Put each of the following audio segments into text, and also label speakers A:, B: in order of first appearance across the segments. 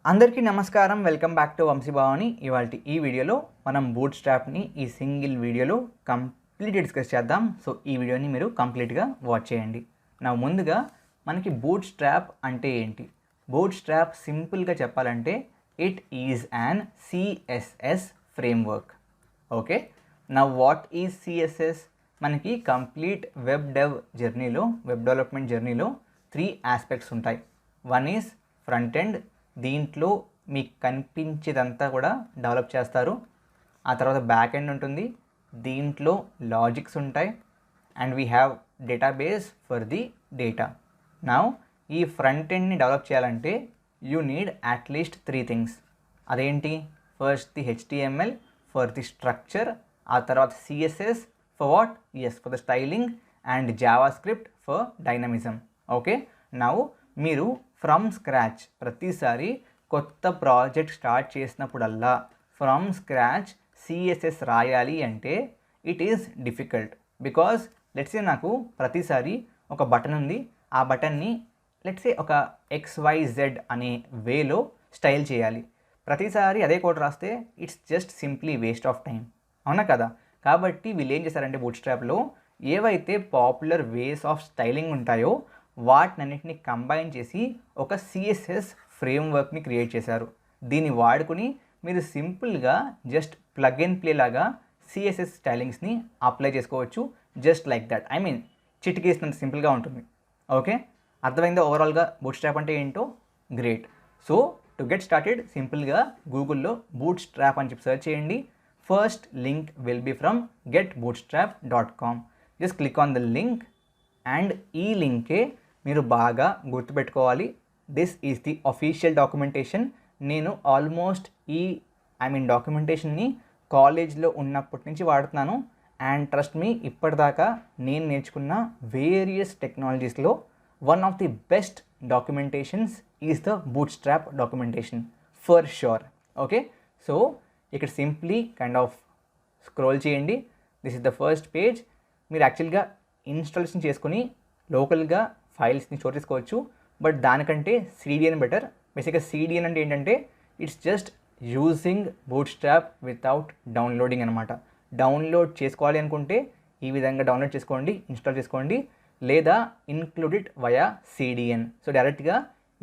A: అందరికీ నమస్కారం. Welcome back to వంశీభావని. ఇవాల్టి ఈ వీడియోలో మనం బూట్ స్ట్రాప్ని ఈ సింగిల్ వీడియోలో కంప్లీట్గా డిస్కస్ చేద్దాం. సో ఈ వీడియోని మీరు కంప్లీట్గా వాచ్ చేయండి. నా ముందుగా మనకి బూట్ స్ట్రాప్ అంటే ఏంటి? బూట్ స్ట్రాప్ సింపుల్గా చెప్పాలంటే it is an CSS framework. Okay, నా వాట్ ఈజ్ సిఎస్ఎస్? మనకి కంప్లీట్ వెబ్ డెవలప్మెంట్ జర్నీలో 3 ఆస్పెక్ట్స్ ఉంటాయి. వన్ ఈజ్ ఫ్రంట్ ఎండ్, దీంట్లో మీకు కనిపించేదంతా కూడా డెవలప్ చేస్తారు. ఆ తర్వాత బ్యాక్ ఎండ్ ఉంటుంది, దీంట్లో లాజిక్స్ ఉంటాయి, and we have database for the data. Now ఈ ఫ్రంట్ ఎండ్ని డెవలప్ చేయాలంటే యూ నీడ్ అట్లీస్ట్ 3 థింగ్స్. అదేంటి? First the HTML for the structure, ఆ తర్వాత CSS for what? For the styling, and JavaScript for dynamism. Okay, now మీరు from scratch ప్రతిసారి కొత్త project start చేసినప్పుడల్లా from scratch CSS రాయాలి అంటే it is difficult. Because let's say నాకు ప్రతిసారి ఒక బటన్ ఉంది, ఆ బటన్ని లెట్సే ఒక XYZ అనే వేలో స్టైల్ చేయాలి. ప్రతిసారి అదే కోడ్ రాస్తే it's just simply waste of time, అవునా కదా? కాబట్టి వీళ్ళు ఏం చేశారంటే బూట్స్ట్రాప్లో ఏవైతే పాపులర్ వేస్ ఆఫ్ స్టైలింగ్ ఉంటాయో వాటినన్నిటిని కంబైన్ చేసి ఒక CSS ఫ్రేమ్వర్క్ని క్రియేట్ చేశారు. దీన్ని వాడుకుని మీరు సింపుల్గా జస్ట్ ప్లగ్ అండ్ ప్లే లాగా CSS స్టైలింగ్స్ని అప్లై చేసుకోవచ్చు. Just like that, I mean చిటికేసినంత సింపుల్గా ఉంటుంది. ఓకే, అర్థమైందా ఓవరాల్గా బూట్స్ట్రాప్ అంటే ఏంటో? Great. So to get started సింపుల్గా గూగుల్లో బూట్స్ట్రాప్ అని చెప్పి సెర్చ్ చేయండి. First link will be from getbootstrap.com. Just click on the link, and ఈ లింకే మీరు బాగా గుర్తుపెట్టుకోవాలి. This is the official documentation. నేను ఆల్మోస్ట్ డాక్యుమెంటేషన్ని కాలేజ్లో ఉన్నప్పటి నుంచి వాడుతున్నాను. అండ్ ట్రస్ట్ మీ, ఇప్పటిదాకా నేను నేర్చుకున్న వేరియస్ టెక్నాలజీస్లో one of the best documentations is the Bootstrap documentation for sure. Okay, so ఇక్కడ సింప్లీ కైండ్ ఆఫ్ స్క్రోల్ చేయండి. This is the first page. మీరు యాక్చువల్గా ఇన్స్టాలేషన్ చేసుకుని లోకల్గా ఫైల్స్ని స్టోర్ చేసుకోవచ్చు, బట్ దానికంటే CDN బెటర్. బేసిక్గా CDN అంటే ఏంటంటే it's just using Bootstrap without downloading అనమాట. డౌన్లోడ్ చేసుకోవాలి అనుకుంటే ఈ విధంగా డౌన్లోడ్ చేసుకోండి, ఇన్స్టాల్ చేసుకోండి, లేదా include it via CDN. So డైరెక్ట్గా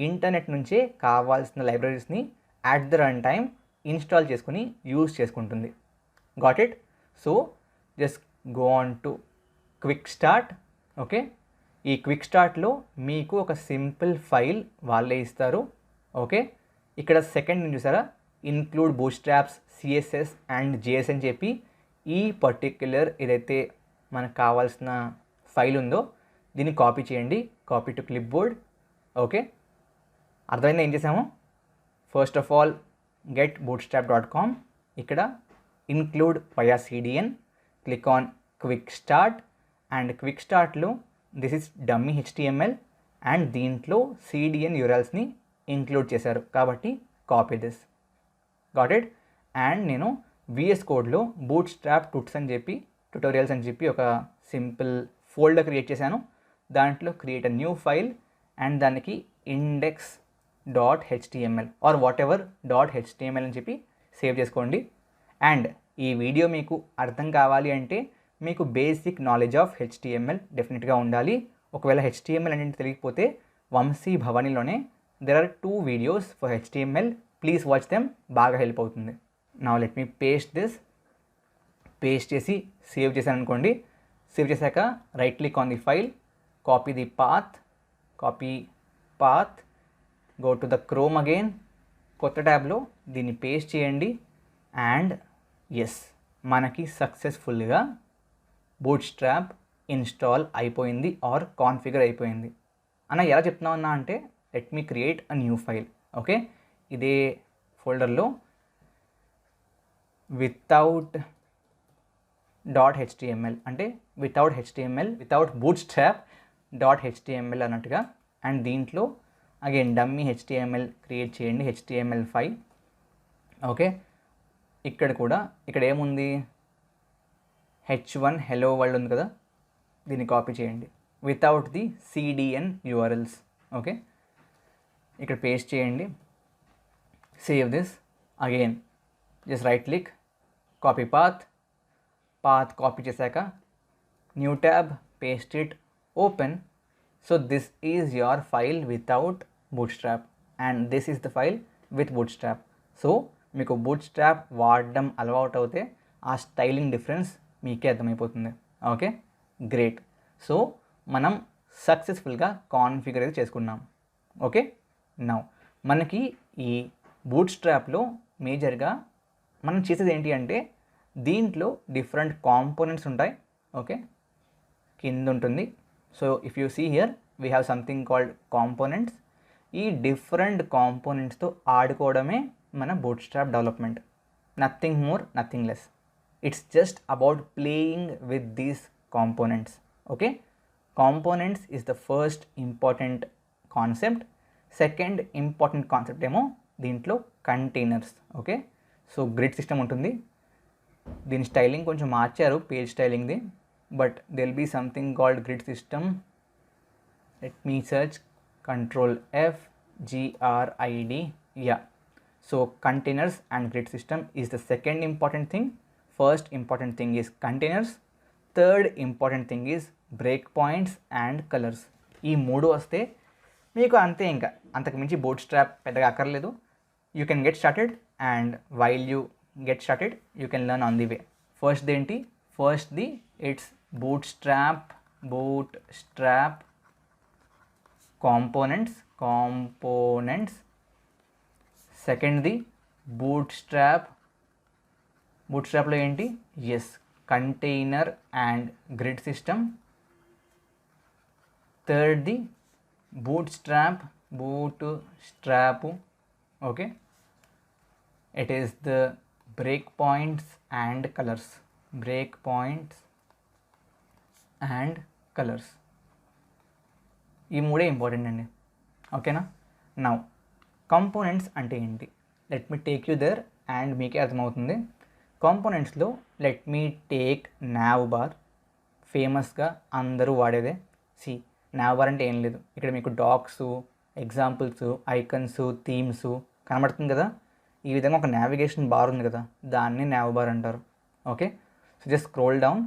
A: ఇంటర్నెట్ నుంచే కావాల్సిన లైబ్రరీస్ని at the run time install చేసుకుని యూజ్ చేసుకుంటుంది. Got it? So just go on to quick start. Okay, ఈ క్విక్ స్టార్ట్లో మీకు ఒక సింపుల్ ఫైల్ వాళ్ళే ఇస్తారు. ఓకే, ఇక్కడ సెకండ్ చూసారా, ఇన్క్లూడ్ బూట్స్ట్రాప్స్ CSS అండ్ JS అని చెప్పి ఈ పర్టిక్యులర్ ఏదైతే మనకు కావాల్సిన ఫైల్ ఉందో దీన్ని కాపీ చేయండి. Copy to clipboard. Okay, అర్థమైందా ఏం చేసాము? ఫస్ట్ ఆఫ్ ఆల్ getbootstrap.com, ఇక్కడ include via CDN, click on quick start, and quick స్టార్ట్లో this is dummy HTML, and దీంట్లో CDN URLస్ని ఇంక్లూడ్ చేశారు కాబట్టి copy this. Got it? And నేను VS కోడ్లో బూట్స్ట్రాప్ ట్యుటోరియల్స్ అని చెప్పి ఒక సింపుల్ ఫోల్డర్ క్రియేట్ చేశాను. దాంట్లో create a new file, and దానికి index.html are what ever .html అని చెప్పి సేవ్ చేసుకోండి. అండ్ ఈ వీడియో మీకు అర్థం కావాలి అంటే మీకు బేసిక్ నాలెడ్జ్ ఆఫ్ HTML డెఫినెట్గా ఉండాలి. ఒకవేళ HTML అనేది తెలియకపోతే వంశీ భవానీలోనే there are 2 videos for HTML. Please watch them, బాగా హెల్ప్ అవుతుంది. Now let me paste this. Paste చేసి సేవ్ చేశాను అనుకోండి. సేవ్ చేశాక right click on the file, copy the path, go to the Chrome again, కొత్త ట్యాబ్లో దీన్ని పేస్ట్ చేయండి. అండ్ ఎస్, మనకి సక్సెస్ఫుల్గా బూట్స్ట్రాప్ ఇన్స్టాల్ అయిపోయింది ఆర్ కాన్ఫిగర్ అయిపోయింది. అన్న ఎలా చెప్తున్నావు అన్నా అంటే let me create a new file. Okay, ఇదే ఫోల్డర్లో వితౌట్ .html అంటే వితౌట్ బూట్స్ట్రాప్ .html అన్నట్టుగా, అండ్ దీంట్లో అగైన్ డమ్మీ HTML క్రియేట్ చేయండి, HTML5. ఓకే, ఇక్కడ ఏముంది? H1 హెలో వరల్డ్ ఉంది కదా, దీన్ని కాపీ చేయండి without the CDN URLs. Okay, ఇక్కడ పేస్ట్ చేయండి. Save this again, just right click, copy path copy చేశాక new tab, paste it, open. So this is your file without Bootstrap and this is the file with Bootstrap. So మీకు Bootstrap వాడడం అలవాటు అవుతే ఆ styling difference మీకే అర్థమైపోతుంది. Okay, great. So మనం సక్సెస్ఫుల్గా కాన్ఫిగర్ అయితే చేసుకున్నాం. ఓకే, నౌ మనకి ఈ బూట్స్ట్రాప్లో మేజర్గా మనం చేసేది ఏంటి అంటే దీంట్లో డిఫరెంట్ కాంపోనెంట్స్ ఉంటాయి. ఓకే, కింద ఉంటుంది. So if you see here we have something called components. ఈ డిఫరెంట్ కాంపోనెంట్స్తో ఆడుకోవడమే మన Bootstrap development. Nothing more, nothing less. It's just about playing with these components. Okay, components is the first important concept. Second important concept ఏమో దీంట్లో containers. Okay, so grid system ఉంటుంది. దీని styling కొంచెం మార్చారు, పేజ్ స్టైలింగ్ది, but there will be something called grid system. Let me search Control F GRID. Yeah, so containers and grid system is the second important thing. First important thing is containers. Third important thing is breakpoints and colors. ఈ మూడు వస్తే మీకు అంతే, ఇంకా అంతకు మించి boot strap పెద్దగా అక్కర్లేదు. You can get started and while you get started you can learn on the way. ఫస్ట్ది ఇట్స్ బూట్ స్ట్రాప్ components. సెకండ్ది బూట్స్ట్రాప్లో ఏంటి, yes, container and grid system. థర్డ్ది Bootstrap. Okay, it is the break points and colours. ఈ మూడే important అండి. ఓకేనా, now components అంటే ఏంటి, let me take you there and మీకే అర్థమవుతుంది. కాంపోనెంట్స్లో let me take nav bar. ఫేమస్గా అందరూ వాడేదే. nav బార్ అంటే ఏం లేదు, ఇక్కడ మీకు డాక్స్, ఎగ్జాంపుల్స్, ఐకన్స్, థీమ్స్ కనబడుతుంది కదా. ఈ విధంగా ఒక నావిగేషన్ బార్ ఉంది కదా, దాన్ని nav బార్ అంటారు. Okay, so just scroll down,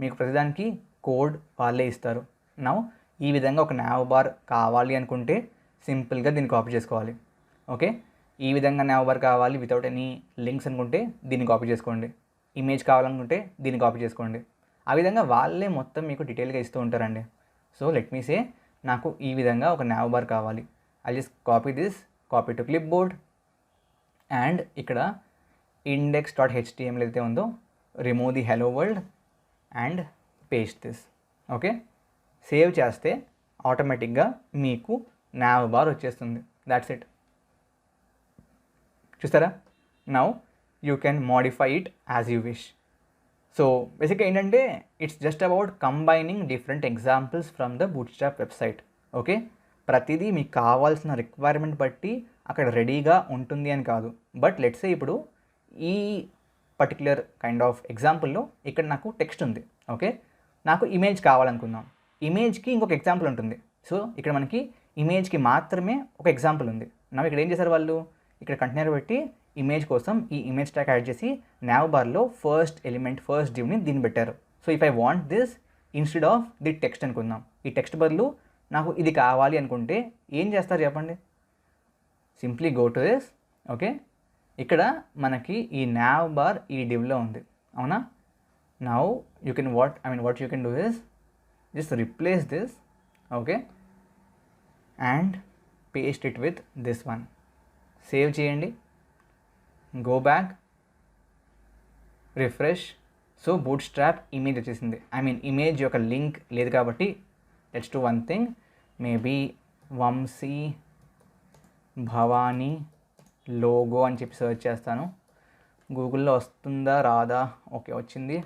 A: మీకు ప్రతిదానికి కోడ్ వాళ్ళే ఇస్తారు. నౌ ఈ విధంగా ఒక nav బార్ కావాలి అనుకుంటే సింపుల్గా దీన్ని కాపీ చేసుకోవాలి. ఓకే, ఈ విధంగా nav బార్ కావాలి వితౌట్ ఎనీ లింక్స్ అనుకుంటే దీన్ని కాపీ చేసుకోండి. ఇమేజ్ కావాలనుకుంటే దీన్ని కాపీ చేసుకోండి. ఆ విధంగా వాళ్ళే మొత్తం మీకు డీటెయిల్గా ఇస్తూ ఉంటారండి. సో లెట్ మీ సే నాకు ఈ విధంగా ఒక nav బార్ కావాలి. I just copy to clipboard and ఇక్కడ index.html అయితే ఉందో remove the hello world and paste this. Okay, save చేస్తే ఆటోమేటిక్గా మీకు nav బార్ వచ్చేస్తుంది. That's it. చూస్తారా, now you can modify it as you wish. So బేసిక్గా ఏంటంటే it's just about combining different examples from the Bootstrap website. Okay, ప్రతిదీ మీకు కావాల్సిన రిక్వైర్మెంట్ బట్టి అక్కడ రెడీగా ఉంటుంది అని కాదు. బట్ లెట్స్ సే ఇప్పుడు ఈ పర్టిక్యులర్ కైండ్ ఆఫ్ ఎగ్జాంపుల్లో ఇక్కడ నాకు టెక్స్ట్ ఉంది. ఓకే, నాకు ఇమేజ్ కావాలనుకుందాం. ఇమేజ్కి ఇంకొక ఎగ్జాంపుల్ ఉంటుంది. సో ఇక్కడ మనకి ఇమేజ్కి మాత్రమే ఒక ఎగ్జాంపుల్ ఉంది. నా ఇక్కడ ఏం చేశారు వాళ్ళు, ఇక్కడ కంటైనర్ పెట్టి ఇమేజ్ కోసం ఈ ఇమేజ్ ట్యాగ్ యాడ్ చేసి nav బార్లో ఫస్ట్ డివ్ని దీన్ని పెట్టారు. So if I want this instead of the text అనుకుందాం, ఈ టెక్స్ట్ బదులు నాకు ఇది కావాలి అనుకుంటే ఏం చేస్తారు చెప్పండి, simply go to this. Okay, ఇక్కడ మనకి ఈ nav బార్ ఈ డివ్లో ఉంది, అవునా. Now you can what you can do is just replace this. Okay, and paste it with this one. Save చేయండి, go back, refresh. So Bootstrap image వచ్చేసింది. Image యొక్క link లేదు కాబట్టి let's do one thing, maybe Vamshi Bhavani logo అని చెప్పి search చేస్తాను. గూగుల్లో వస్తుందా రాదా, ఓకే వచ్చింది.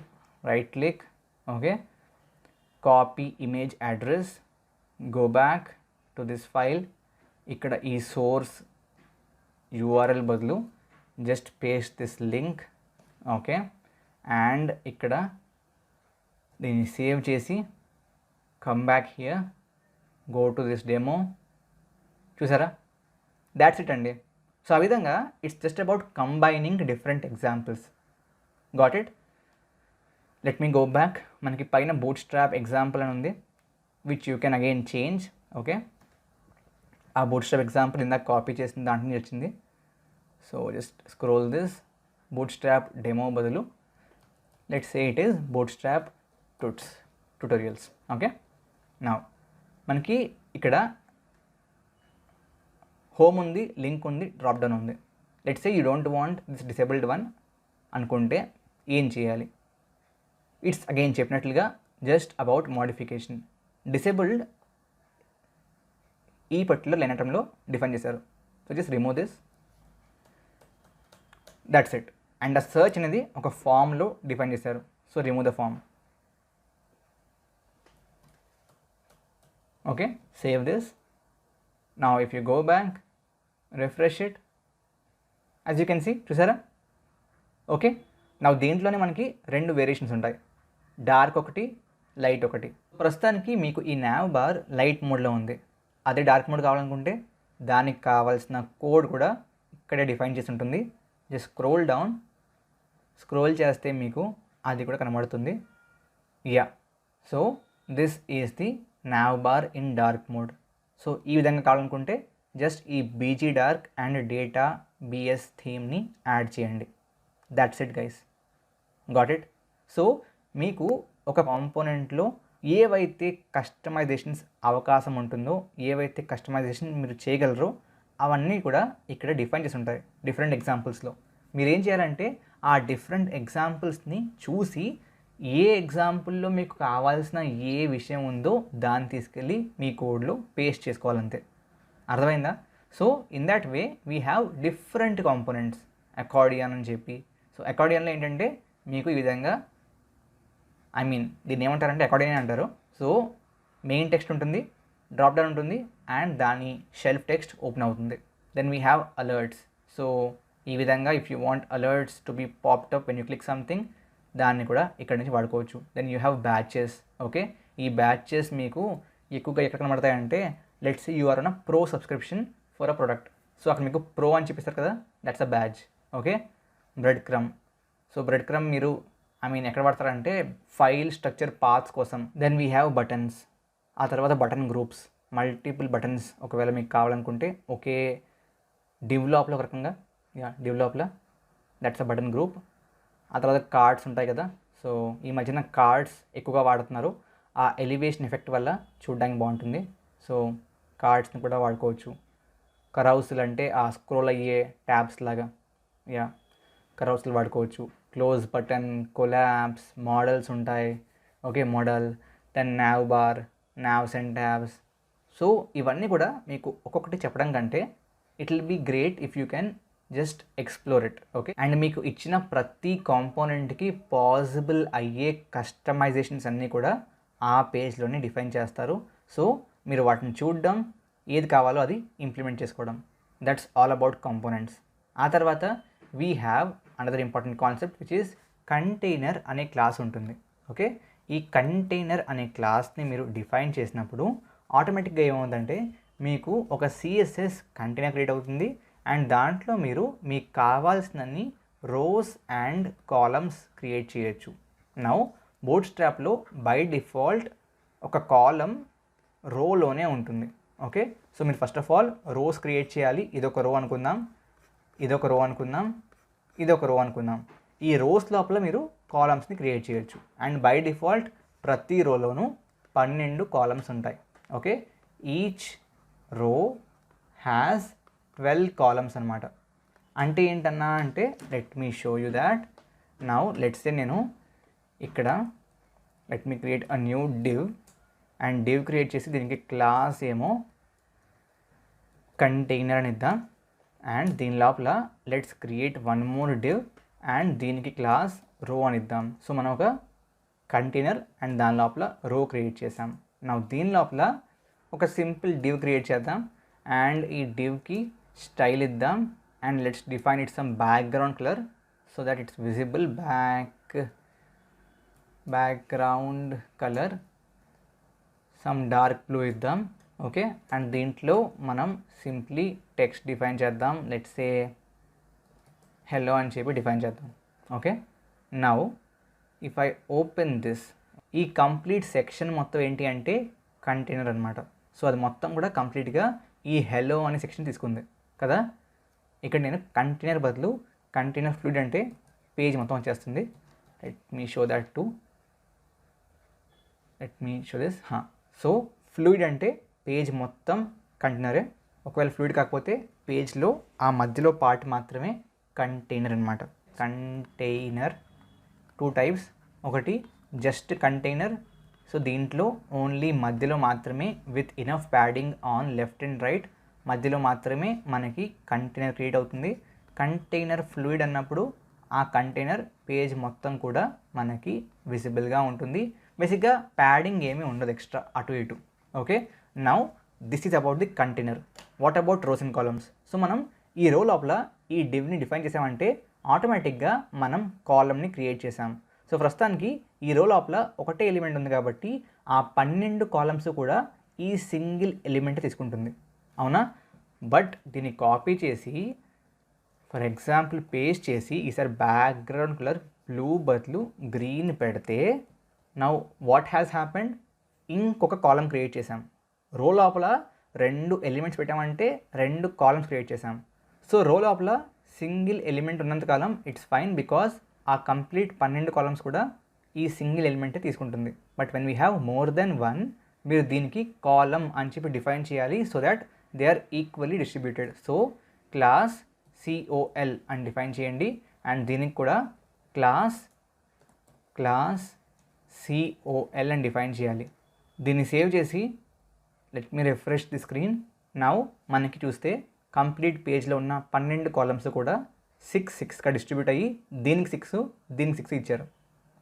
A: Right click, okay, copy image address, go back to this file. ఇక్కడ ఈ సోర్స్ URL బదులు just paste this link. Okay, and ఇక్కడ దీన్ని సేవ్ చేసి come back here, go to this demo. చూసారా, దాట్స్ ఇట్ అండి. సో ఆ విధంగా it's just about combining different examples. Got it? Let me go back. మనకి పైన బూట్ స్ట్రాప్ ఎగ్జాంపుల్ అని ఉంది, which you can again change. Okay, ఆ Bootstrap example ఇందాక కాపీ చేసిన దాంట్లో వచ్చింది. So just scroll this, Bootstrap demo బదులు let's say it is Bootstrap tutorials. Okay, నా మనకి ఇక్కడ హోమ్ ఉంది, లింక్ ఉంది, డ్రాప్ డౌన్ ఉంది. Let's say you don't want this disabled one అనుకుంటే ఏం చేయాలి? ఇట్స్ అగైన్ చెప్పినట్లుగా జస్ట్ అబౌట్ మోడిఫికేషన్. డిసేబుల్డ్ ఈ పర్టికులర్ లైన్ ఐటంలో డిఫైన్ చేశారు. So just remove this, that's it. And ఆ సర్చ్ అనేది ఒక ఫామ్లో డిఫైన్ చేశారు. So remove the form. Okay, save this. Now if you go back, refresh it, as you can see, చూసారా? Okay, నా దీంట్లోనే మనకి రెండు వేరియేషన్స్ ఉంటాయి, డార్క్ ఒకటి, లైట్ ఒకటి. ప్రస్తుతానికి మీకు ఈ నావ్ బార్ లైట్ మోడ్లో ఉంది. అదే డార్క్ మోడ్ కావాలనుకుంటే దానికి కావాల్సిన కోడ్ కూడా ఇక్కడే డిఫైన్ చేసి ఉంటుంది. జస్ట్ స్క్రోల్ డౌన్, స్క్రోల్ చేస్తే మీకు అది కూడా కనబడుతుంది. Yeah, so this is the nav bar in dark mode. So ఈ విధంగా కావాలనుకుంటే జస్ట్ ఈ BG dark and data BS థీమ్ని యాడ్ చేయండి. That's it guys, got it? So మీకు ఒక కాంపోనెంట్లో ఏవైతే కస్టమైజేషన్స్ అవకాశం ఉంటుందో, ఏవైతే కస్టమైజేషన్ మీరు చేయగలరో అవన్నీ కూడా ఇక్కడ డిఫైన్ చేసి ఉంటాయి డిఫరెంట్ ఎగ్జాంపుల్స్లో. మీరు ఏం చేయాలంటే ఆ డిఫరెంట్ ఎగ్జాంపుల్స్ని చూసి ఏ ఎగ్జాంపుల్లో మీకు కావాల్సిన ఏ విషయం ఉందో దాన్ని తీసుకెళ్ళి మీ కోడ్లో పేస్ట్ చేసుకోవాలంతే. అర్థమైందా? So in that way we have different components. Accordion అని చెప్పి, సో అకార్డియన్లో ఏంటంటే మీకు ఈ విధంగా, ఐ మీన్ దీన్ని ఏమంటారంటే అకార్డియన్ అంటారు. సో మెయిన్ టెక్స్ట్ ఉంటుంది, డ్రాప్ డౌన్ ఉంటుంది, అండ్ దాని షెల్ఫ్ టెక్స్ట్ ఓపెన్ అవుతుంది. Then we have alerts. So ఈ విధంగా if you want alerts to be popped up when you click something, దాన్ని కూడా ఇక్కడ నుంచి వాడుకోవచ్చు. Then you have badges. Okay, ఈ బ్యాచెస్ మీకు ఎక్కువగా ఎక్కడ కనబడతాయంటే let's say you are on a pro subscription for a product. So అక్కడ మీకు ప్రో అని చెప్పిస్తారు కదా, that's a batch. Okay, breadcrumb. So breadcrumb మీరు ఐ మీన్ ఎక్కడ వాడతారంటే ఫైల్ స్ట్రక్చర్ పాత్స్ కోసం. Then we have buttons. ఆ తర్వాత బటన్ గ్రూప్స్, మల్టిపుల్ బటన్స్ ఒకవేళ మీకు కావాలనుకుంటే ఒకే డివ్ లోపల ఒక రకంగా, యా డివ్ లోపల, దట్స్ అ బటన్ గ్రూప్. ఆ తర్వాత కార్డ్స్ ఉంటాయి కదా. సో ఈ మధ్యన కార్డ్స్ ఎక్కువగా వాడుతున్నారు, ఆ ఎలివేషన్ ఎఫెక్ట్ వల్ల చూడడానికి బాగుంటుంది. సో కార్డ్స్ని కూడా వాడుకోవచ్చు. కరౌసులు అంటే ఆ స్క్రోల్ అయ్యే ట్యాబ్స్ లాగా, యా కరౌసులు వాడుకోవచ్చు. క్లోజ్ బటన్, కొలాబ్స్, మోడల్స్ ఉంటాయి. Okay, modal, then nav bar, navs and tabs. So ఇవన్నీ కూడా మీకు ఒక్కొక్కటి చెప్పడం కంటే it will be great if you can just explore it. Okay, and మీకు ఇచ్చిన ప్రతి కాంపోనెంట్కి పాసిబుల్ అయ్యే కస్టమైజేషన్స్ అన్నీ కూడా ఆ పేజ్లోనే డిఫైన్ చేస్తారు. సో మీరు వాటిని చూడడం, ఏది కావాలో అది ఇంప్లిమెంట్ చేసుకోవడం. That's all about components. ఆ తర్వాత we have another important concept which is container అనే క్లాస్ ఉంటుంది. ఓకే, ఈ కంటైనర్ అనే క్లాస్ని మీరు డిఫైన్ చేసినప్పుడు ఆటోమేటిక్గా ఏమవుతుందంటే మీకు ఒక సిఎస్ఎస్ కంటైనర్ క్రియేట్ అవుతుంది. అండ్ దాంట్లో మీరు మీకు కావాల్సినన్ని రోస్ అండ్ కాలమ్స్ క్రియేట్ చేయొచ్చు. నౌ బూట్ స్ట్రాప్లో బై డిఫాల్ట్ ఒక కాలం రోలోనే ఉంటుంది. ఓకే, సో మీరు first of all rose create చేయాలి. ఇదొక రో అనుకుందాం, ఇదొక రో అనుకుందాం, ఇదొక రో అనుకుందాం. ఈ రోస్ లోపల మీరు కాలమ్స్ని క్రియేట్ చేయొచ్చు. అండ్ బై డిఫాల్ట్ ప్రతి రోలోనూ 12 కాలమ్స్ ఉంటాయి. Okay, each row has 12 columns అనమాట. అంటే ఏంటన్నా అంటే let me show you that. Now let's say నేను ఇక్కడ let me create a new div, and div create చేసి దీనికి క్లాస్ ఏమో కంటైనర్ అని ఇద్దాం. అండ్ దీని లోపల let's create one more div, and దీనికి క్లాస్ రో అని ఇద్దాం. సో మనం ఒక కంటైనర్ అండ్ దాని లోపల రో క్రియేట్ చేసాం. నా దీని లోపల ఒక సింపుల్ డివ్ క్రియేట్ చేద్దాం. అండ్ ఈ డివ్కి స్టైల్ ఇద్దాం. And let's define it some background colour so that it's visible. Background colour some dark blue ఇద్దాం. ఓకే, అండ్ దీంట్లో మనం సింప్లీ టెక్స్ట్ డిఫైన్ చేద్దాం. లెట్స్ సే హెల్లో అని చెప్పి డిఫైన్ చేద్దాం. Okay, now if I open this, ఈ complete section మొత్తం ఏంటి అంటే కంటైనర్ అనమాట. సో అది మొత్తం కూడా కంప్లీట్గా ఈ హెల్లో అనే సెక్షన్ తీసుకుంది కదా. ఇక్కడ నేను కంటైనర్ బదులు కంటైనర్ ఫ్లూయిడ్ అంటే పేజ్ మొత్తం వచ్చేస్తుంది. Let me show that to, let me show this. So fluid అంటే పేజ్ మొత్తం కంటైనరే. ఒకవేళ ఫ్లూయిడ్ కాకపోతే పేజ్లో ఆ మధ్యలో పార్ట్ మాత్రమే కంటైనర్ అనమాట. Container 2 types. ఒకటి జస్ట్ కంటైనర్, సో దీంట్లో ఓన్లీ మధ్యలో మాత్రమే with enough padding on left and right మధ్యలో మాత్రమే మనకి కంటైనర్ క్రియేట్ అవుతుంది. కంటైనర్ ఫ్లూయిడ్ అన్నప్పుడు ఆ కంటైనర్ పేజ్ మొత్తం కూడా మనకి విజిబుల్గా ఉంటుంది. బేసిక్గా ప్యాడింగ్ ఏమీ ఉండదు ఎక్స్ట్రా అటు ఇటు. Okay, now this is about the container. What about rows and columns? So మనం ఈ రో లోపల ఈ డివ్ని డిఫైన్ చేసామంటే ఆటోమేటిక్గా మనం కాలమ్ని క్రియేట్ చేసాం. సో ప్రస్తుతానికి ఈ రో లోపల ఒకటే ఎలిమెంట్ ఉంది కాబట్టి ఆ 12 కాలమ్స్ కూడా ఈ సింగిల్ ఎలిమెంట్ తీసుకుంటుంది, అవునా? బట్ దీన్ని కాపీ చేసి ఫర్ ఎగ్జాంపుల్ పేస్ట్ చేసి ఈసారి బ్యాక్గ్రౌండ్ కలర్ బ్లూ బదులు గ్రీన్ పెడితే నౌ వాట్ హ్యాస్ హ్యాపెండ్, ఇంకొక కాలమ్ క్రియేట్ చేసాం. రో లోపల 2 ఎలిమెంట్స్ పెట్టామంటే 2 కాలమ్స్ క్రియేట్ చేసాం. సో రో లోపల సింగిల్ ఎలిమెంట్ ఉన్నంతకాలం ఇట్స్ ఫైన్, బికాస్ ఆ కంప్లీట్ 12 కాలమ్స్ కూడా ఈ సింగిల్ ఎలిమెంటే తీసుకుంటుంది. But when we have more than 1, మీరు దీనికి కాలమ్ అని చెప్పి డిఫైన్ చేయాలి so that they are equally distributed. So class COL అని డిఫైన్ చేయండి అండ్ దీనికి కూడా క్లాస్ COL అని డిఫైన్ చేయాలి. దీన్ని సేవ్ చేసి let me refresh the screen. Now మనకి చూస్తే కంప్లీట్ పేజ్లో ఉన్న 12 కాలమ్స్ కూడా 6గా డిస్ట్రిబ్యూట్ అయ్యి దీనికి 6 దీనికి 6 ఇచ్చారు.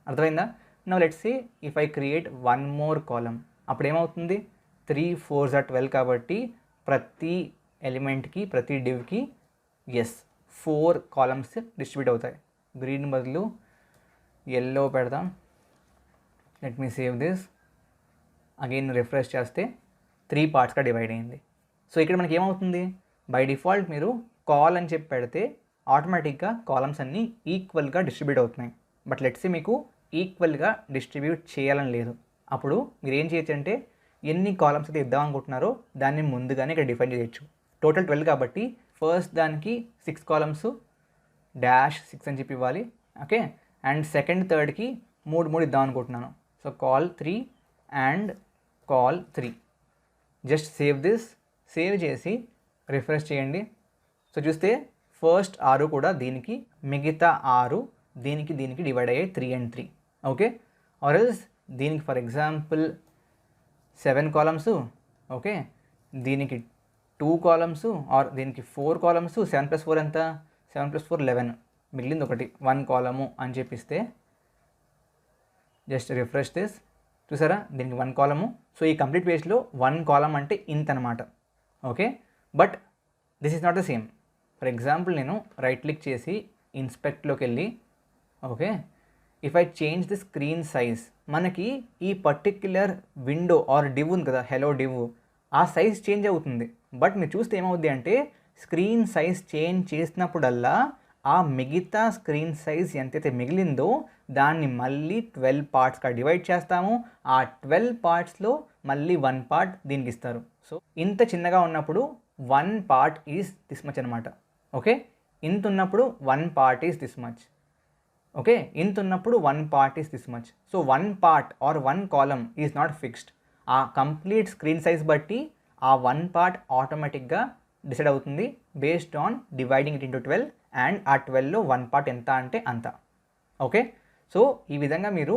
A: అర్థమైందా? Now let's say if I create 1 more column, అప్పుడు ఏమవుతుంది? 3 4s are 12 కాబట్టి ప్రతి ఎలిమెంట్కి ప్రతి డివ్కి 4 కాలమ్స్ డిస్ట్రిబ్యూట్ అవుతాయి. గ్రీన్ బదులు ఎల్లో పెడదాం. Let me save this. Again refresh చేస్తే 3 పార్ట్స్గా డివైడ్ అయింది. సో ఇక్కడ మనకి ఏమవుతుంది? బై డిఫాల్ట్ మీరు కాల్ అని చెప్పి పెడితే ఆటోమేటిక్గా కాలమ్స్ అన్నీ ఈక్వల్గా డిస్ట్రిబ్యూట్ అవుతున్నాయి. బట్ లెట్స్ మీకు ఈక్వల్గా డిస్ట్రిబ్యూట్ చేయాలని లేదు. అప్పుడు మీరు ఏం చేయొచ్చు అంటే ఎన్ని కాలమ్స్ అయితే ఇద్దాం అనుకుంటున్నారో దాన్ని ముందుగానే ఇక్కడ డిఫైన్ చేయొచ్చు. టోటల్ 12 కాబట్టి ఫస్ట్ దానికి 6 కాలమ్స్ -6 అని చెప్పి ఇవ్వాలి. ఓకే, అండ్ సెకండ్ థర్డ్కి 3 ఇద్దాం అనుకుంటున్నాను. So call 3 and call 3. Just save this. Save చేసి రిఫ్రెష్ చేయండి. సో చూస్తే ఫస్ట్ 6 కూడా దీనికి, మిగతా 6 దీనికి డివైడ్ అయ్యాయి 3 and 3. ఓకే, ఆర్ ఎల్స్ దీనికి ఫర్ ఎగ్జాంపుల్ 7 కాలమ్స్, ఓకే, దీనికి 2 కాలమ్స్, ఆర్ దీనికి 4 కాలమ్స్. 7 + 4 ఎంత? 7 + 4 11. మిగిలింది ఒకటి 1 కాలము అని చెప్పిస్తే జస్ట్ రిఫ్రెష్ దిస్. చూసారా, దీనికి 1 కాలము. సో ఈ కంప్లీట్ పేజ్లో 1 కాలమ్ అంటే ఇంత అనమాట. Okay, but this is not the same. For example నేను రైట్ క్లిక్ చేసి ఇన్స్పెక్ట్లోకి వెళ్ళి, okay, if I change the screen size, మనకి ఈ పర్టిక్యులర్ విండో ఆర్ డివ్ ఉంది కదా, హెలో డివ్, ఆ సైజ్ చేంజ్ అవుతుంది. బట్ మీరు చూస్తే ఏమవుద్ది అంటే స్క్రీన్ సైజ్ చేంజ్ చేసినప్పుడల్లా ఆ మిగతా స్క్రీన్ సైజ్ ఎంతైతే మిగిలిందో దాన్ని మళ్ళీ 12 పార్ట్స్గా డివైడ్ చేస్తాము. ఆ 12 పార్ట్స్లో మళ్ళీ 1 పార్ట్ దీనికి ఇస్తారు. సో ఇంత చిన్నగా ఉన్నప్పుడు 1 పార్ట్ ఈజ్ దిస్ మచ్ అనమాట. ఓకే, ఇంత ఉన్నప్పుడు 1 part is this much. Okay, ఇంత ఉన్నప్పుడు 1 part is this much. So 1 part or 1 column is not fixed. ఆ కంప్లీట్ స్క్రీన్ సైజ్ బట్టి ఆ 1 పార్ట్ ఆటోమేటిక్గా డిసైడ్ అవుతుంది based on dividing it into 12 and ఆ 12లో 1 పార్ట్ ఎంత అంటే అంత. ఓకే, సో ఈ విధంగా మీరు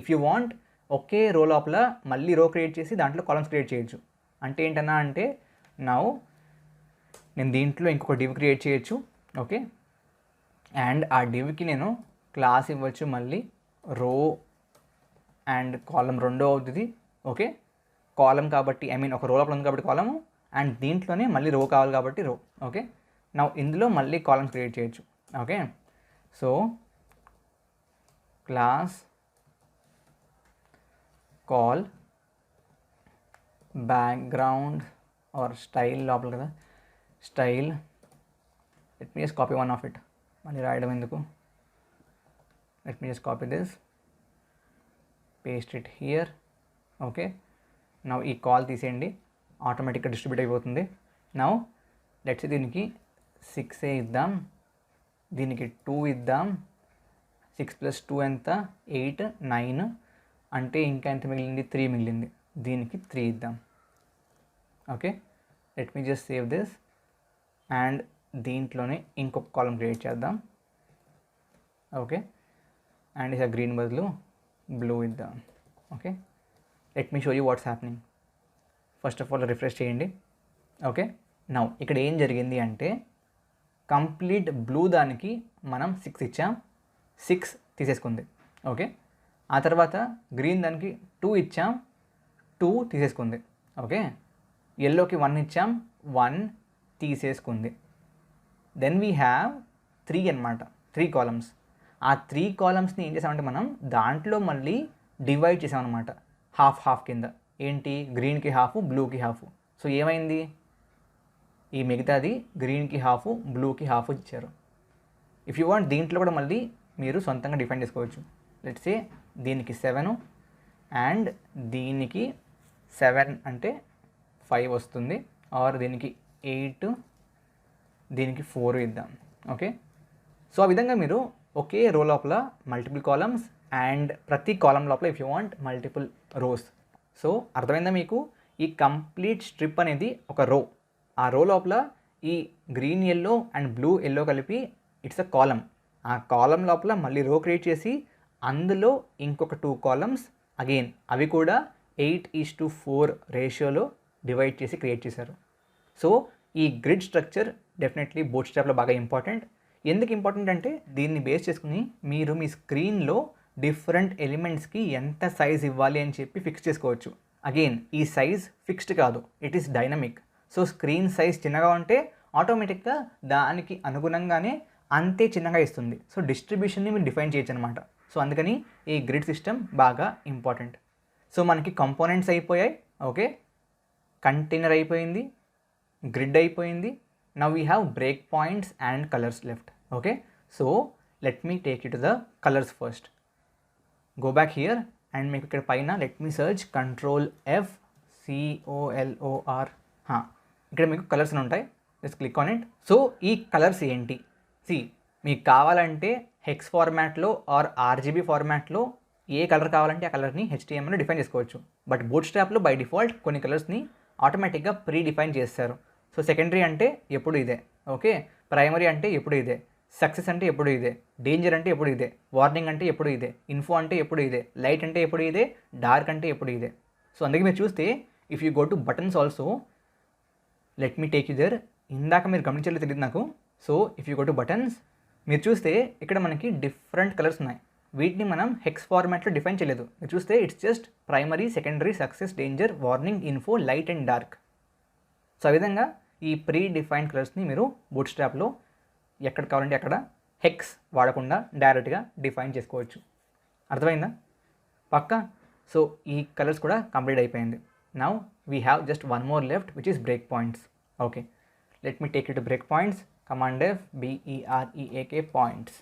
A: ఇఫ్ యూ వాంట్ ఒకే రో లోపల మళ్ళీ రో క్రియేట్ చేసి దాంట్లో కాలమ్స్ క్రియేట్ చేయొచ్చు. అంటే ఏంటన్నా అంటే నౌ నేను దీంట్లో ఇంకొక డివ్ క్రియేట్ చేయొచ్చు. ఓకే, అండ్ ఆ డివ్కి నేను క్లాస్ ఇవ్వచ్చు మళ్ళీ రో అండ్ కాలమ్ రెండో అవుతుంది. ఓకే, కాలమ్ కాబట్టి ఒక రో లోపల ఉంది కాబట్టి కాలము, అండ్ దీంట్లోనే మళ్ళీ రో కావాలి కాబట్టి రో. ఓకే, నా ఇందులో మళ్ళీ కాలమ్స్ క్రియేట్ చేయొచ్చు. Okay, so class col background or style లోపల కదా, style. Let me just copy one of it, మళ్ళీ రాయడం ఎందుకు. Let me just copy this, paste it here. Okay, now ఈ కాల్ తీసేయండి, ఆటోమేటిక్గా డిస్ట్రిబ్యూట్ అయిపోతుంది. నౌ లెట్స్ దీనికి 6 ఇద్దాం, దీనికి 2 ఇద్దాం. 6 + 2 ఎంత, 8, 9 అంటే ఇంకా ఎంత మిగిలింది, 3 మిగిలింది. దీనికి 3 ఇద్దాం. Okay, let me just save this and దీంట్లోనే ఇంకొక కాలం క్రియేట్ చేద్దాం. ఓకే, అండ్ ఇక గ్రీన్ బదులు బ్లూ ఇద్దాం. Okay, let me show you what's happening. First of all refresh చేయండి. ఓకే, నౌ ఇక్కడ ఏం జరిగింది అంటే కంప్లీట్ బ్లూ దానికి మనం 6 ఇచ్చాం, 6 తీసేసుకుంది. ఓకే, ఆ తర్వాత గ్రీన్ దానికి 2 ఇచ్చాం, 2 తీసేసుకుంది. ఓకే, ఎల్లోకి 1 ఇచ్చాం, 1 తీసేసుకుంది. దెన్ వీ హ్యావ్ 3 అనమాట, 3 కాలమ్స్. ఆ 3 కాలమ్స్ని ఏం చేసామంటే మనం దాంట్లో మళ్ళీ డివైడ్ చేసామన్నమాట, హాఫ్ హాఫ్ కింద. ఏంటి, గ్రీన్కి హాఫ్, బ్లూకి హాఫ్. సో ఏమైంది, ఈ మిగతాది గ్రీన్కి హాఫ్, బ్లూకి హాఫ్ ఇచ్చారు. ఇఫ్ యూ వాంట్ దీంట్లో కూడా మళ్ళీ మీరు సొంతంగా డిఫైన్ చేసుకోవచ్చు. లెట్స్ సే దీనికి 7 అండ్ దీనికి 7 అంటే 5 వస్తుంది, ఆర్ దీనికి 8, దీనికి 4 ఇద్దాం. ఓకే, సో ఆ విధంగా మీరు ఒకే రో లోపల మల్టిపుల్ కాలమ్స్ అండ్ ప్రతి కాలం లోపల if you want multiple rows. So అర్థమైందా మీకు, ఈ కంప్లీట్ స్ట్రిప్ అనేది ఒక రో. ఆ రో లోపల ఈ green yellow and blue yellow కలిపి ఇట్స్ అ కాలం. ఆ కాలం లోపల మళ్ళీ రో క్రియేట్ చేసి అందులో ఇంకొక 2 కాలమ్స్ అగైన్, అవి కూడా 8:4 రేషియోలో డివైడ్ చేసి క్రియేట్ చేశారు. సో ఈ గ్రిడ్ స్ట్రక్చర్ డెఫినెట్లీ బూట్స్ట్రాప్లో బాగా ఇంపార్టెంట్. ఎందుకు ఇంపార్టెంట్ అంటే దీన్ని బేస్ చేసుకుని మీరు మీ స్క్రీన్లో డిఫరెంట్ ఎలిమెంట్స్కి ఎంత సైజ్ ఇవ్వాలి అని చెప్పి ఫిక్స్ చేసుకోవచ్చు. అగైన్ ఈ సైజ్ ఫిక్స్డ్ కాదు, it is dynamic. So screen size చిన్నగా ఉంటే ఆటోమేటిక్గా దానికి అనుగుణంగానే అంతే చిన్నగా ఇస్తుంది. సో డిస్ట్రిబ్యూషన్ని మీరు డిఫైన్ చేయొచ్చు అనమాట. సో అందుకని ఈ గ్రిడ్ సిస్టమ్ బాగా ఇంపార్టెంట్. సో మనకి కంపోనెంట్స్ అయిపోయాయి. ఓకే, కంటైనర్ అయిపోయింది, గ్రిడ్ అయిపోయింది. Now we have break points and colours left. Okay, so let me take you to the colours first. Go back here and మీకు ఇక్కడ పైన let me search Ctrl+F COLOR. ఇక్కడ మీకు colours అని ఉంటాయి, just click on it. So ఈ colours ఏంటి, మీకు కావాలంటే హెక్స్ ఫార్మాట్లో ఆర్ RGB ఫార్మాట్లో ఏ కలర్ కావాలంటే ఆ కలర్ని HTML డిఫైన్ చేసుకోవచ్చు. బట్ బూట్స్ట్రాప్లో బై డిఫాల్ట్ కొన్ని కలర్స్ని ఆటోమేటిక్గా ప్రీ డిఫైన్ చేస్తారు. సో సెకండరీ అంటే ఎప్పుడు ఇదే, ఓకే, ప్రైమరీ అంటే ఎప్పుడు ఇదే, సక్సెస్ అంటే ఎప్పుడు ఇదే, డేంజర్ అంటే ఎప్పుడు ఇదే, వార్నింగ్ అంటే ఎప్పుడు ఇదే, ఇన్ఫో అంటే ఎప్పుడు ఇదే, లైట్ అంటే ఎప్పుడు ఇదే, డార్క్ అంటే ఎప్పుడు ఇదే. సో అందుకే మీరు చూస్తే if you go to buttons also, let me take you there. ఇందాక మీరు గమనించలేదు తెలియదు నాకు. So if you go to buttons, మీరు చూస్తే ఇక్కడ మనకి డిఫరెంట్ కలర్స్ ఉన్నాయి. వీటిని మనం హెక్స్ ఫార్మాట్లో డిఫైన్ చేయలేదు. మీరు చూస్తే it's just primary, secondary, success, danger, warning, info, light and dark. So ఆ విధంగా ఈ ప్రీ డిఫైన్డ్ కలర్స్ని మీరు బూట్స్ట్రాప్లో ఎక్కడ కావాలంటే అక్కడ హెక్స్ వాడకుండా డైరెక్ట్గా డిఫైన్ చేసుకోవచ్చు. అర్థమైందా పక్కా? సో ఈ కలర్స్ కూడా కంప్లీట్ అయిపోయింది. Now we have just one more left which is break points. Okay, let me take you to break points. Command F BEREAK points.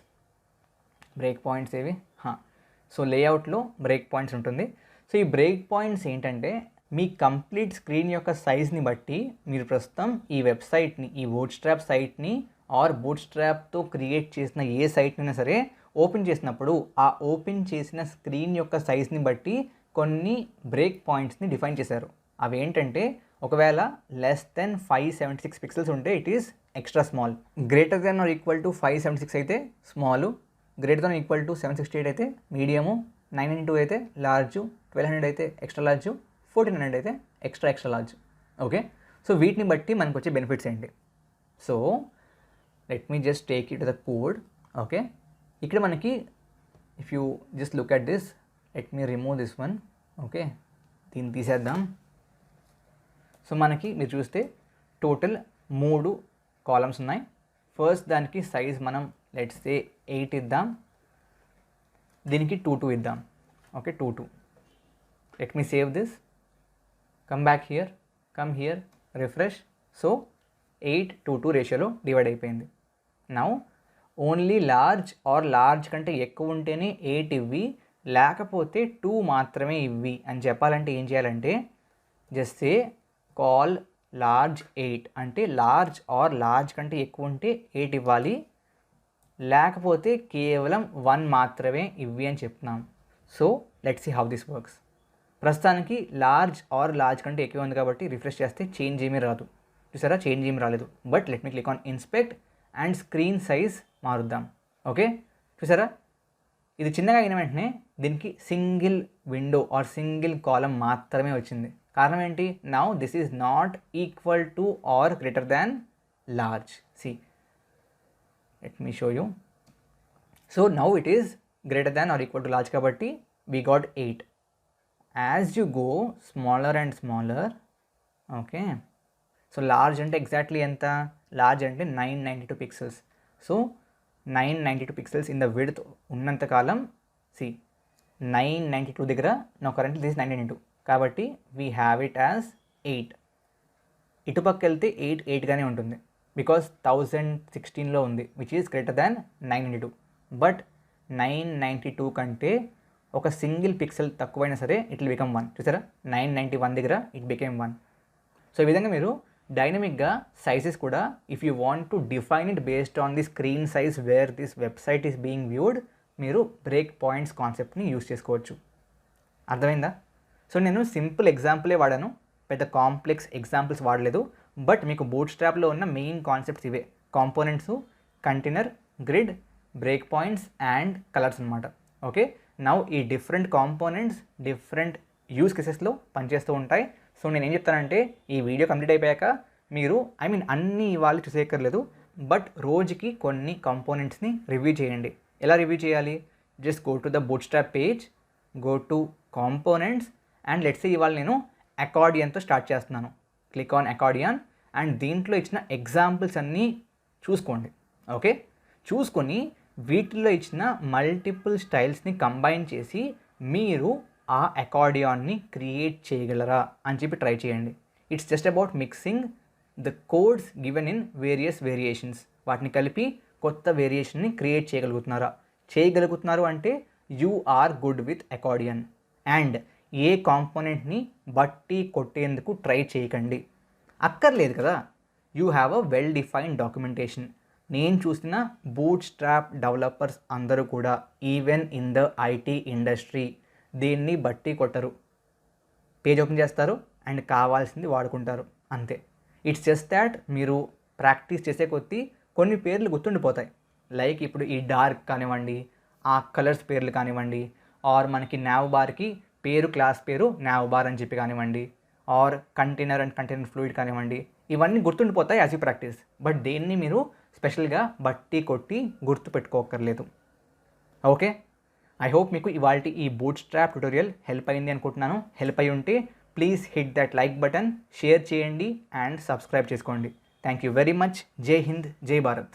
A: Break points ఏవి? సో లేఅవుట్లో break points ఉంటుంది. So ఈ break points ఏంటంటే మీ complete screen యొక్క సైజ్ని బట్టి మీరు ప్రస్తుతం ఈ వెబ్సైట్ని, ఈ బూట్స్ట్రాప్ సైట్ని ఆర్ బూట్స్ట్రాప్తో క్రియేట్ చేసిన ఏ సైట్నైనా సరే ఓపెన్ చేసినప్పుడు ఆ ఓపెన్ చేసిన స్క్రీన్ యొక్క సైజ్ని బట్టి కొన్ని బ్రేక్ పాయింట్స్ని డిఫైన్ చేశారు. అవి ఏంటంటే ఒకవేళ లెస్ దెన్ 576 పిక్సెల్స్ ఉంటే it is extra small, greater than or equal to 576 అయితే small, greater than equal to 768 అయితే మీడియము, 992 అయితే లార్జ్, 1200 అయితే ఎక్స్ట్రా లార్జ్, 1400 అయితే ఎక్స్ట్రా లార్జ్. ఓకే, సో వీటిని బట్టి మనకు వచ్చే బెనిఫిట్స్ ఏంటి? So let me just take it the code. Okay, ఇక్కడ మనకి if you just look at this, let me remove this one. Okay, దీన్ని తీసేద్దాం. సో మనకి మీరు చూస్తే టోటల్ 3 కాలమ్స్ ఉన్నాయి. ఫస్ట్ దానికి సైజ్ మనం లెట్స్ సే 8 ఇద్దాం, దీనికి 2 ఇద్దాం. Okay, 2. Let me save this. Come back here, come here, refresh. So 8:2 రేషియోలో డివైడ్ అయిపోయింది. Now only large or large కంటే ఎక్కువ ఉంటేనే 8 ఇవ్వి, లేకపోతే 2 మాత్రమే ఇవ్వి అని చెప్పాలంటే ఏం చేయాలంటే జస్ట్ సే కాల్ లార్జ్ 8 అంటే లార్జ్ ఆర్ లార్జ్ కంటే ఎక్కువ ఉంటే 8 ఇవ్వాలి, లేకపోతే కేవలం 1 మాత్రమే ఇవ్వి అని చెప్తున్నాం. So let's see how this works. ప్రస్తుతానికి లార్జ్ ఆర్ లార్జ్ కంటే ఎక్కువ ఉంది కాబట్టి రిఫ్రెష్ చేస్తే చేంజ్ ఏమీ రాదు. చూసారా, చేంజ్ ఏమీ రాలేదు. But let me click on inspect and screen size మారుద్దాం. ఓకే, చూసారా, ఇది చిన్నగా అయిన వెంటనే దీనికి single window or single column మాత్రమే వచ్చింది. కారణం ఏంటి? Now this is not equal to or greater than large. See, let me show you. So now it is greater than or equal to large కాబట్టి we got 8. As you go smaller and smaller, okay, so large అంటే exactly ఎంత? Large అంటే 992 pixels. So 992 pixels in the width ఉన్నంతకాలం, C 992 దగ్గర నా currently this 992 కాబట్టి we have it as 8. ఇటుపక్క వెళ్తే 8 ఉంటుంది బికాస్ 1016లో ఉంది which is greater than 992. But 992 కంటే ఒక సింగిల్ పిక్సెల్ తక్కువైనా సరే ఇట్ విల్ బికమ్ 1. చూసారా, 991 దగ్గర ఇట్ బికేమ్ 1. సో ఈ విధంగా మీరు డైనమిక్గా సైజెస్ కూడా if you want to define it based on the screen size where this website is being viewed, మీరు బ్రేక్ పాయింట్స్ కాన్సెప్ట్ని యూస్ చేసుకోవచ్చు. అర్థమైందా? సో నేను సింపుల్ ఎగ్జాంపులే వాడాను, పెద్ద కాంప్లెక్స్ ఎగ్జాంపుల్స్ వాడలేదు. బట్ మీకు బూట్స్ట్రాప్లో ఉన్న మెయిన్ కాన్సెప్ట్స్ ఇవే: components, container, grid, break points and colours అనమాట. ఓకే, నౌ ఈ డిఫరెంట్ కాంపోనెంట్స్ డిఫరెంట్ యూస్ కేసెస్లో పనిచేస్తూ ఉంటాయి. సో నేను ఏం చెప్తానంటే ఈ వీడియో కంప్లీట్ అయిపోయాక మీరు అన్నీ ఇవాళ చూసేయక్కర్లేదు, బట్ రోజుకి కొన్ని కాంపోనెంట్స్ని రివ్యూ చేయండి. ఎలా రివ్యూ చేయాలి? Just go to the bootstrap page, go to components and let's say ఇవాళ నేను అకార్డియన్తో స్టార్ట్ చేస్తున్నాను. క్లిక్ ఆన్ అకార్డియన్ అండ్ దీంట్లో ఇచ్చిన ఎగ్జాంపుల్స్ అన్నీ చూసుకోండి. ఓకే, చూసుకొని వీటిల్లో ఇచ్చిన మల్టిపుల్ స్టైల్స్ని కంబైన్ చేసి మీరు ఆ అకార్డియాన్ని క్రియేట్ చేయగలరా అని చెప్పి ట్రై చేయండి. It's just about mixing the codes given in various variations. వాటిని కలిపి కొత్త వేరియేషన్ని క్రియేట్ చేయగలుగుతున్నారు అంటే you are good with accordion. And ఏ కాంపోనెంట్ని బట్టి కొట్టేందుకు ట్రై చేయకండి, అక్కర్లేదు కదా. You have a well defined documentation. నేను చూసిన బూట్స్ట్రాప్ డెవలపర్స్ అందరూ కూడా even in the IT industry దీన్ని బట్టి కొట్టరు. పేజ్ ఓపెన్ చేస్తారు అండ్ కావాల్సింది వాడుకుంటారు, అంతే. ఇట్స్ జస్ట్ దాట్ మీరు ప్రాక్టీస్ చేసే కొద్దీ కొన్ని పేర్లు గుర్తుండిపోతాయి. లైక్ ఇప్పుడు ఈ డార్క్ కానివ్వండి, ఆ కలర్స్ పేర్లు కానివ్వండి, ఆర్ మనకి నావ్ బార్కి పేరు క్లాస్ పేరు నావ్ బార్ అని చెప్పి కానివ్వండి, or container and container fluid కానివ్వండి, ఇవన్నీ గుర్తుండిపోతాయి యాజ్ యూ ప్రాక్టీస్. బట్ దేన్ని మీరు స్పెషల్గా బట్టి కొట్టి గుర్తు పెట్టుకోకర్లేదు. ఓకే, ఐ హోప్ మీకు ఇవాల్టి ఈ బూట్స్ట్రాప్ ట్యుటోరియల్ హెల్ప్ అయింది అనుకుంటున్నాను. హెల్ప్ అయి ఉంటే please hit that like button, share చేయండి అండ్ సబ్స్క్రైబ్ చేసుకోండి. Thank you very much. జై హింద్, జై భారత్.